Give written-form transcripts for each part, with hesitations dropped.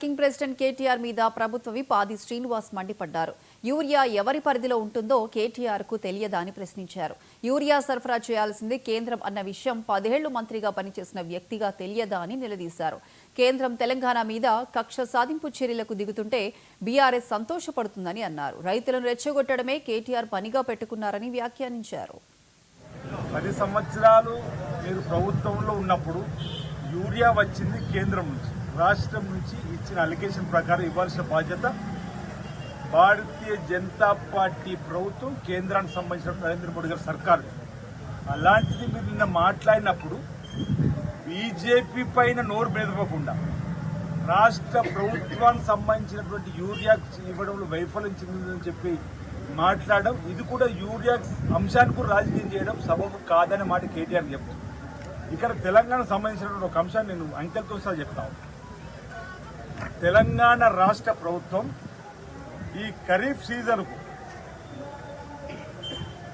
King president KTR మీద ప్రభుత్వ whip ఆది శ్రీనివాస్ మండిపడ్డారు. యూరియా ఎవరి పరిధిలో ఉంటుందో కేటీఆర్ కు తెలియదా అని ప్రశ్నించారు. యూరియా సరఫరా చేయాల్సింది కేంద్రం అన్న విషయం 10 ఏళ్లు మంత్రిగా పనిచేసిన వ్యక్తిగా తెలియదా అని నిలదీశారు. కేంద్రం తెలంగాణ మీద కక్ష సాధింపు చర్యలకు దిగుతుంటే బీఆర్ఎస్ సంతోషపడుతుందని అన్నారు. రైతులను రెచ్చగొట్టడమే కేటీఆర్ పనిగా పెట్టుకున్నారని వ్యాఖ్యానించారు. 10 సంవత్సరాలు మీరు ప్రభుత్వంలో ఉన్నప్పుడు యూరియా వచ్చింది కేంద్రం నుంచి, రాష్ట్రం నుంచి ఇచ్చిన అలిగేషన్ ప్రకారం ఇవ్వాల్సిన బాధ్యత భారతీయ జనతా పార్టీ ప్రభుత్వం, కేంద్రానికి సంబంధించిన నరేంద్ర మోడీ గారి సర్కారు. అలాంటిది మీరు నిన్న మాట్లాడినప్పుడు బీజేపీ పైన నోరు మెదపకుండా రాష్ట్ర ప్రభుత్వానికి సంబంధించినటువంటి యూరియా ఇవ్వడంలో వైఫల్యం చెందిందని చెప్పి మాట్లాడడం, ఇది కూడా యూరియా అంశాన్ని కూడా రాజకీయం చేయడం సబబు కాదనే మాట కేటీఆర్ చెప్తాను. ఇక్కడ తెలంగాణకు సంబంధించినటువంటి ఒక అంశాన్ని నేను అంకెలతో సహా చెప్తాను. తెలంగాణ రాష్ట్ర ప్రభుత్వం ఈ ఖరీఫ్ సీజన్కు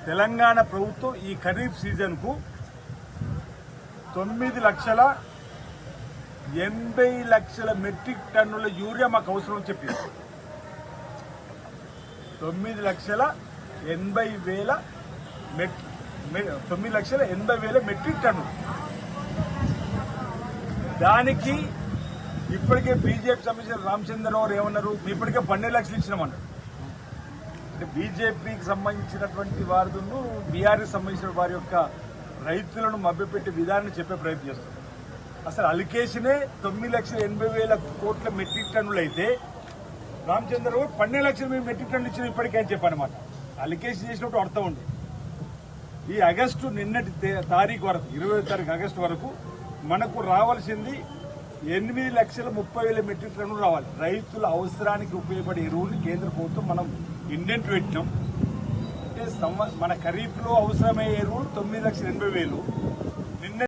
తెలంగాణ ప్రభుత్వం ఈ ఖరీఫ్ సీజన్కు 9,80,00,000 మెట్రిక్ టన్నుల యూరియా మాకు అవసరం చెప్పింది. 9,80,000 మెట్రిక్ టన్నులు. దానికి ఇప్పటికే బీజేపీ సంబంధించిన రామచంద్రరావు ఏమన్నారు, ఇప్పటికే 12 లక్షలు ఇచ్చినామన్నారు. అంటే బీజేపీకి సంబంధించినటువంటి వారిను బీఆర్ఎస్ సంబంధించిన వారి యొక్క రైతులను మభ్యపెట్టే విధానాన్ని చెప్పే ప్రయత్నం చేస్తారు. అసలు అలికేషనే 9,80,00,000 మెట్రిక్ టన్నులు అయితే రామచంద్రరావు 12 లక్షల మెట్రిక్ టన్నులు ఇచ్చిన ఇప్పటికే అని చెప్పనమాట. అలికేషన్ చేసినప్పుడు అర్థం ఉంది. ఈ ఆగస్టు నిన్నటి తారీఖు వరకు 20వ తారీఖు ఆగస్టు వరకు మనకు రావాల్సింది 8,30,000 మెట్రిక్ టన్నులు రావాలి. రైతుల అవసరానికి ఉపయోగపడే ఎరువులు కేంద్ర ప్రభుత్వం మనం ఇండెంట్ పెట్టినాం. అంటే మన ఖరీఫ్లో అవసరమయ్యే ఎరువులు 9,80,000,